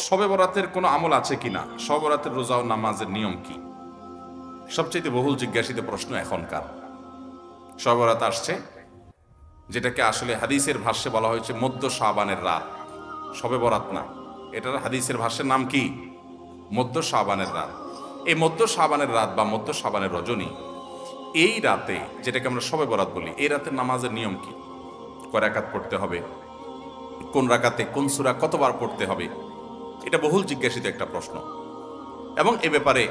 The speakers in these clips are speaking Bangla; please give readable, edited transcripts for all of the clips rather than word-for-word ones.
শবে বরাতের কোনো আমল আছে কিনা, শবে বরাতের রোজা ও নামাজের নিয়ম কি? সবচেয়ে বহুল জিজ্ঞাসিত প্রশ্ন এখনকার। শবে বরাত আসছে, যেটাকে আসলে হাদিসের ভাষ্যে বলা হয়েছে মধ্য শাবানের রাত। শবে বরাত না, এটার হাদিসের ভাষ্যের নাম কি? মধ্য শাবানের রাত। এই মধ্য শাবানের রাত বা মধ্য শাবানের রজনী, এই রাতে যেটাকে আমরা শবে বরাত বলি, এই রাতের নামাজের নিয়ম কি? কয় রাকাত পড়তে হবে, কোন রাকাতে কোন সূরা কতবার পড়তে হবে, এটা বহুল জিজ্ঞাসিত একটা প্রশ্ন। এবং এ ব্যাপারে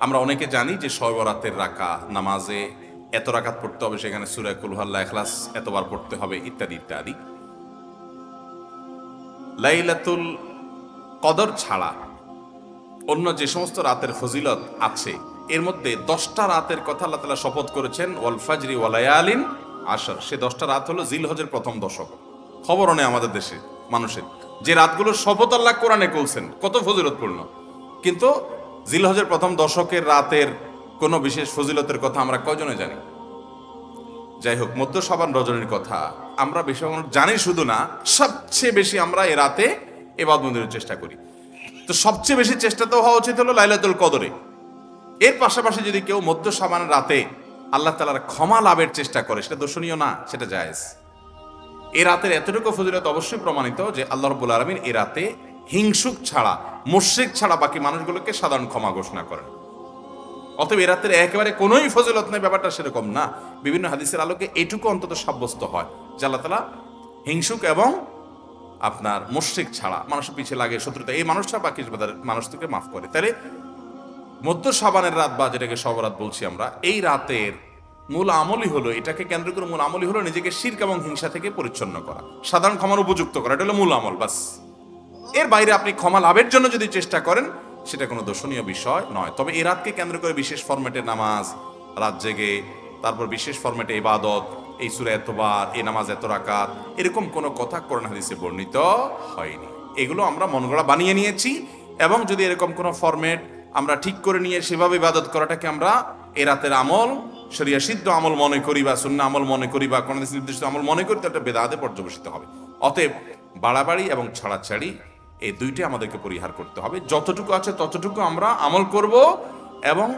আমরা অনেকে জানি যে শবে বরাতের নামাজে এত রাকাত পড়তে হবে, সেখানে সূরা কুল হুয়াল্লাহ, ইখলাস এতবার পড়তে হবে, ইত্যাদি ইত্যাদি। লাইলাতুল কদর ছাড়া অন্য যে সমস্ত রাতের ফজিলত আছে, এর মধ্যে 10টা রাতের কথা আল্লাহ তাআলা শপথ করেছেন, ওয়াল ফাজরি ওয়া লায়ালিন আশর। সে 10টা রাত হলো জিলহজের প্রথম দশক। খবরও নেই আমাদের দেশে মানুষের, যে রাতগুলোর শপথ আল্লাহ কোরআনে করছেন, কত ফজিলতপূর্ণ। কিন্তু জিলহজের প্রথম দশকের রাতের কোনো বিশেষ ফজিলতের কথা আমরা কয়জনে জানি? যাই হোক, মধ্য শাবান রজনীর কথা আমরা বেশি জানি শুধু না, সবচেয়ে বেশি আমরা এ রাতে ইবাদত বন্দেগীর চেষ্টা করি। তো সবচেয়ে বেশি চেষ্টা তো হওয়া উচিত হলো লাইলাতুল কদরে। এর পাশাপাশি যদি কেউ মধ্য শাবানের রাতে আল্লাহ তাআলার ক্ষমা লাভের চেষ্টা করে, সেটা দর্শনীয় না, সেটা জায়েজ। এই রাতের এতটুকু ফজিলত অবশ্যই প্রমাণিত যে আল্লাহ রাব্বুল আলামিন এই রাতে হিংসুক ছাড়া, মুশরিক ছাড়া বাকি মানুষগুলোকে সাধারণ ক্ষমা ঘোষণা করেন। অতএব এই রাতের একেবারে কোনোই ফজিলত নেই, ব্যাপারটা সেরকম না। বিভিন্ন হাদিসের আলোকে এটুকু অন্তত সাব্যস্ত হয় যে আল্লাহ তাআলা হিংসুক এবং আপনার মুশরিক ছাড়া, মানুষের পিছিয়ে লাগে শত্রুতা, এই মানুষটা বাকি মানুষ থেকে মাফ করে। তাহলে মধ্য শাবানের রাত বা যেটাকে শবে বরাত বলছি আমরা, এই রাতের মূল আমলই হলো, এটাকে কেন্দ্র করে মূল আমলই হলো নিজেকে শিরক এবং হিংসা থেকে পরিচ্ছন্ন করা, সাধারণ ক্ষমার উপযুক্ত করা। এটা হলো মূল আমল, বাস। এর বাইরে আপনি ক্ষমা লাভের জন্য যদি চেষ্টা করেন, সেটা কোনো দর্শনীয় বিষয় নয়। তবে এই রাতকে কেন্দ্র করে বিশেষ ফরম্যাটে নামাজ, রাত জেগে, তারপর বিশেষ ফরম্যাটে ইবাদত, এই সূরা এতবার, এই নামাজ এত রাকাত, এরকম কোনো কথা কোরআন হাদিসে বর্ণিত হয়নি। এগুলো আমরা মন গড়া বানিয়ে নিয়েছি। এবং যদি এরকম কোনো ফরম্যাট আমরা ঠিক করে নিয়ে সেভাবে ইবাদত করাটাকে আমরা এ রাতের আমল, শরিয়া সিদ্ধ আমল মনে করি বা সুন্নাহ আমল মনে করি বা কোরআন হাদিস নির্দিষ্ট আমল মনে করি, তো একটা বেদাতে পর্যবেসিত হবে। অতএব বাড়াবাড়ি এবং ছাড়াছাড়ি এই দুইটাই আমাদেরকে পরিহার করতে হবে। যতটুকু আছে ততটুকু আমরা আমল করব এবং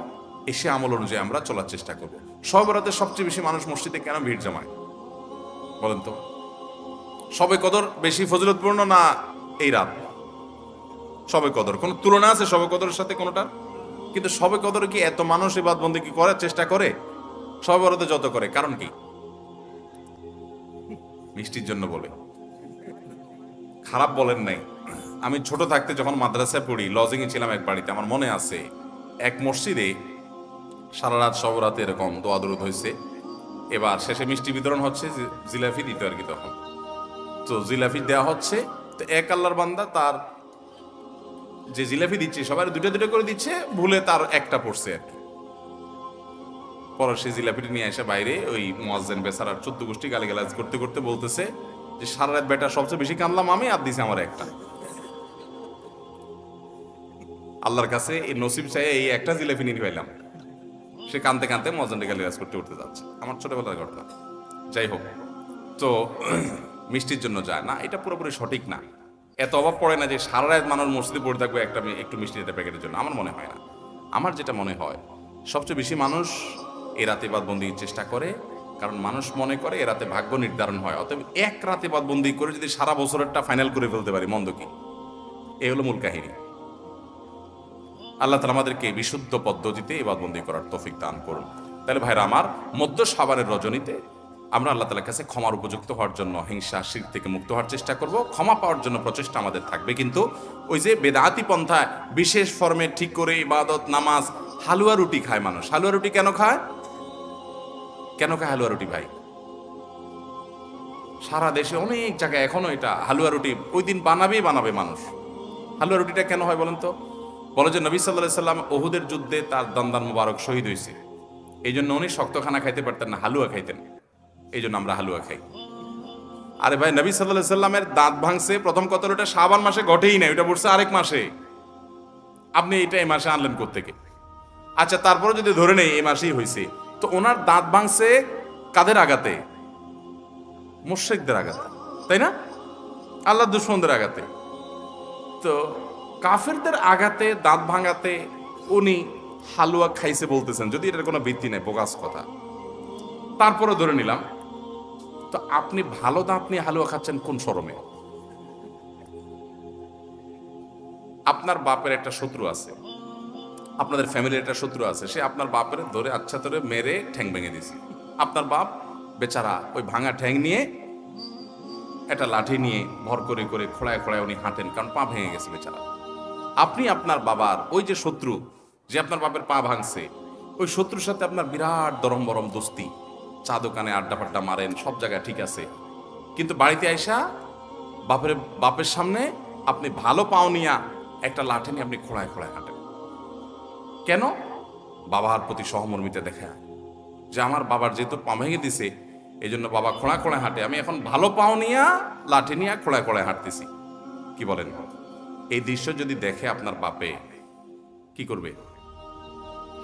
এসে আমল অনুযায়ী আমরা চলার চেষ্টা করব। শবে বরাতে সবচেয়ে বেশি মানুষ মসজিদে কেন ভিড় জমায় বলেন তো? শবে কদর বেশি ফজিলতপূর্ণ না এই রাত? শবে কদর কোনো তুলনা আছে শবে কদরের সাথে কোনোটা? কিন্তু শবে কদরে কি এত মানুষ ইবাদত বন্দেগী করার চেষ্টা করে শবে বরাতে যত করে? কারণ কি? মিষ্টির জন্য বলে, খারাপ বলেন নাই। আমি ছোট থাকতে যখন মাদ্রাসায় পড়ি, লজিং এ ছিলাম এক বাড়িতে, আমার মনে আছে এক মসজিদে সারা রাত শবে বরাতে এরকম দোয়া দরুদ হয়েছে। এবার শেষে মিষ্টি বিতরণ হচ্ছে, জিলাপি দিত আর কি তখন। তো জিলাপি দেওয়া হচ্ছে, তো এক আল্লাহর বান্দা তার যে জিলাপি দিচ্ছে সবাই দুটো দুটো করে দিচ্ছে, ভুলে তার একটা পড়ছে আর কি। পরে সে জিলাপিটি নিয়ে এসে বাইরে ওই মুয়াজ্জিন বেচারার 14 গোষ্ঠী গালিগালাজ করতে করতে বলতেছে যে সারা রাত বেটা সবচেয়ে বেশি কামলাম আমি, আর দিছে আমার একটা। আল্লাহর কাছে এই নসিব চাই এই একটা জিলাপি নিয়ে পাইলাম। সে কানতে কানতে মুয়াজ্জিনকে গালিগালাজ করতে করতে যাচ্ছে। আমার ছোটবেলার ঘটনা। যাই হোক, তো মিষ্টির জন্য যায় না, এটা পুরোপুরি সঠিক না। এত অভাব পড়ে না যে সারা রাত মানুষ মসজিদে পড়ে থাকবে একটা একটু মিষ্টির একটা প্যাকেটের জন্য, আমার মনে হয় না। আমার যেটা মনে হয়, সবচেয়ে বেশি মানুষ এ রাতে ইবাদতবন্দির চেষ্টা করে, কারণ মানুষ মনে করে এ রাতে ভাগ্য নির্ধারণ হয়। অতএব এক রাতে ইবাদতবন্দি করে যদি সারা বছরেরটা ফাইনাল করে ফেলতে পারি, মন্দ কি? এই হলো মূল কাহিনী। আল্লাহ তাআলা আমাদেরকে বিশুদ্ধ পদ্ধতিতে ইবাদতবন্দি করার তৌফিক দান করুন। তাহলে ভাইরা আমার, মধ্য শাবানের রজনীতে আমরা আল্লাহ তাআলার কাছে ক্ষমার উপযুক্ত হওয়ার জন্য, হিংসা শিরক থেকে মুক্ত হওয়ার চেষ্টা করব। ক্ষমা পাওয়ার জন্য প্রচেষ্টা আমাদের থাকবে। কিন্তু ওই যে বেদাতি পন্থায় বিশেষ ফর্মে ঠিক করে ইবাদত, নামাজ, হালুয়া রুটি খায় মানুষ। হালুয়া রুটি কেন খায়? কেন খায় হালুয়া রুটি ভাই? সারা দেশে অনেক জায়গায় এখনো এটা হালুয়া রুটি ওই দিন বানাবে মানুষ। হালুয়া রুটিটা কেন হয় বলেন তো? বলে যে নবী সাল্লাল্লাহু আলাইহি সাল্লাম উহুদের যুদ্ধে তার দন্দান মুবারক শহীদ হয়েছে, এই জন্য উনি শক্ত খানা খাইতে পারতেন না, হালুয়া খাইতেন। এই জন্য আমরা হালুয়া খাই। আরে ভাই, নবী সাল্লাল্লাহু আলাইহি সাল্লামের দাঁত ভাঙছে প্রথম কতল, ওটা শাবান মাসে ঘটেই না, ওটা পড়ছে আরেক মাসে। আপনি এটা এই মাসে আনলেন কোত্থেকে? আচ্ছা, তারপরে যদি ধরে নেই এই মাসেই হয়েছে, তো ওনার দাঁত ভাঙছে কাদের আঘাতে? মুশরিকদের আঘাতে, তাই না? আল্লাহর দুশমনদের আঘাতে। তো কাফেরদের আঘাতে, দাঁত ভাঙাতে উনি হালুয়া খাইছে বলতেছেন, যদি এটার কোনো ভিত্তি নেই, বোগাস কথা। তারপরে ধরে নিলাম, তো আপনি ভালো দাঁত নিয়ে হালুয়া খাচ্ছেন কোন শরমে? আপনার বাপের একটা শত্রু আছে, আপনাদের ফ্যামিলির একটা শত্রু আছে, সে আপনার বাপের ধরে আচ্ছা ধরে মেরে ঠ্যাং ভেঙে দিয়েছে। আপনার বাপ বেচারা ওই ভাঙা ঠ্যাং নিয়ে একটা লাঠি নিয়ে ভর করে করে খোঁড়ায় খোঁড়ায় উনি হাঁটেন, কারণ পা ভেঙে গেছে বেচারা। আপনি আপনার বাবার ওই যে শত্রু, যে আপনার বাপের পা ভাঙছে, ওই শত্রুর সাথে আপনার বিরাট দরম বরম দোস্তি, চা দোকানে আড্ডা ফাড্ডা মারেন, সব জায়গায় ঠিক আছে, কিন্তু বাড়িতে আইসা বাপের সামনে আপনি ভালো পাও নিয়া একটা লাঠি নিয়ে আপনি খোঁড়ায় খোঁড়ায় হাঁটেন। কেন? বাবার প্রতি সহমর্মিতা দেখা, যে আমার বাবার যেহেতু পা ভেঙে দিছে, এই জন্য বাবা খোঁড়া খোঁড়ায় হাঁটে, আমি এখন ভালো পাও নিয়া লাঠি নিয়ে খোঁড়ায় খোঁড়ায় হাঁটতেছি। কি বলেন? এই দৃশ্য যদি দেখে আপনার বাপে কি করবে?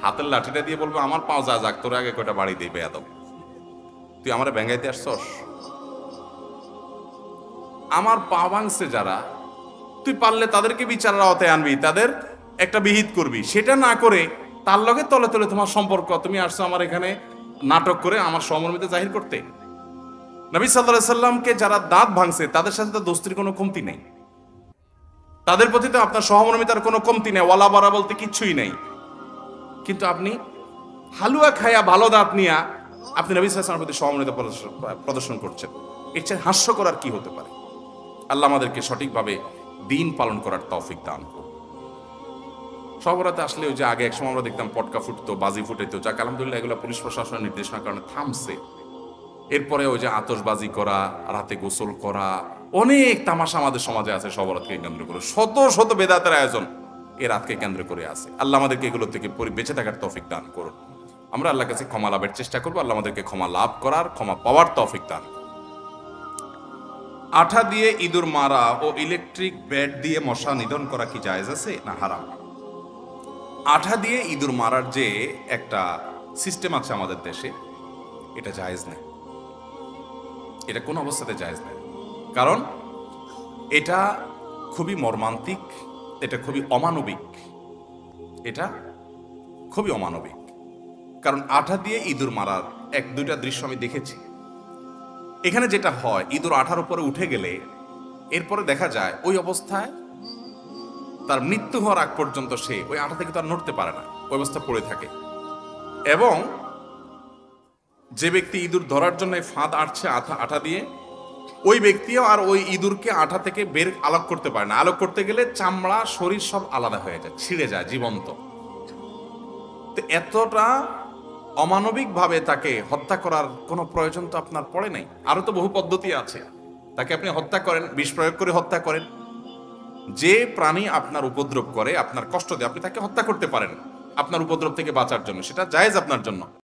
হাতের লাঠিটা দিয়ে বলবে, আমার পাও যা যাক, তোর আগে কয়টা বাড়ি দিবে এদম, তুই আমার ব্যাঙ্গাইতে আসছস? আমার পা ভাঙছে যারা, তুই পারলে তাদেরকে বিচারের আওতায় আনবি, তাদের একটা বিহিত করবি, সেটা না করে তার লগে তলে তলে তোমার সম্পর্ক, তুমি আসছো আমার এখানে নাটক করে আমার সহমর্মিতা জাহির করতে। নবী সাল্লাল্লাহু আলাইহি সাল্লামকে যারা দাঁত ভাঙছে তাদের সাথে তো দোস্তির কোনো কমতি নেই, তাদের প্রতি তো আপনার সহমর্মিতার কোনো কমতি নেই, ওয়ালা বারা বলতে কিচ্ছুই নেই। কিন্তু আপনি হালুয়া খায়া ভালো দাঁত নিয়া আপনি নবী সাল্লাল্লাহু আলাইহি ওয়াসাল্লামের প্রতি সহমর্মিতা প্রদর্শন করছেন, এর চেয়ে হাস্যকর আর কি হতে পারে? আল্লাহ আমাদেরকে সঠিকভাবে দিন পালন করার তৌফিক দান করুন। শহরাতে আসলে ওই যে আগে একসময় আমরা দেখতাম পটকা ফুটতো, বাজি ফুটাইতো, যাক আলহামদুলিল্লাহ এগুলো পুলিশ প্রশাসনের নির্দেশনার কারণে থামছে। এরপরে ওই যে আতশবাজি করা, রাতে গোসল করা, অনেক তামাশা আমাদের সমাজে আছে শহরাতকে কেন্দ্র করে, শত শত বেদাতের আয়োজন এ রাতকে কেন্দ্র করে আছে। আল্লাহ আমাদেরকে এগুলো থেকে বেঁচে থাকার তৌফিক দান করুন। আমরা আল্লাহর কাছে ক্ষমা লাভের চেষ্টা করবো, আল্লাহ আমাদেরকে ক্ষমা লাভ করার, ক্ষমা পাওয়ার তৌফিক দান। আঠা দিয়ে ইঁদুর মারা ও ইলেকট্রিক ব্যাট দিয়ে মশা নিধন করা কি জায়েজ আছে না হারাম? আঠা দিয়ে ইঁদুর মারার যে একটা সিস্টেম আছে আমাদের দেশে, এটা জায়েজ নেই, এটা কোন অবস্থাতে জায়েজ নেই। কারণ এটা খুবই মর্মান্তিক, এটা খুবই অমানবিক, এটা খুবই অমানবিক। কারণ আঠা দিয়ে ইঁদুর মারার এক দুইটা দৃশ্য আমি দেখেছি। এখানে যেটা হয়, ইঁদুর আঠার উপরে উঠে গেলে এরপরে দেখা যায় ওই অবস্থায় তার মৃত্যু হওয়ার আগ পর্যন্ত সে ওই আঠা থেকে তার নড়তে পারে না, ওই অবস্থা পড়ে থাকে। এবং যে ব্যক্তি ইঁদুর ধরার জন্য ফাঁদ আটছে আঠা দিয়ে, ওই ব্যক্তিও আর ওই ইঁদুরকে আঠা থেকে বের আলোক করতে পারে না। আলোক করতে গেলে চামড়া, শরীর সব আলাদা হয়ে যায়, ছিঁড়ে যায় জীবন্ত। তো এতটা অমানবিক ভাবে তাকে হত্যা করার কোনো প্রয়োজন তো আপনার পড়ে নাই। আরো তো বহু পদ্ধতি আছে, তাকে আপনি হত্যা করেন, বিষ প্রয়োগ করে হত্যা করেন। যে প্রাণী আপনার উপদ্রব করে, আপনার কষ্ট দেয়, আপনি তাকে হত্যা করতে পারেন আপনার উপদ্রব থেকে বাঁচার জন্য, সেটা জায়েজ আপনার জন্য।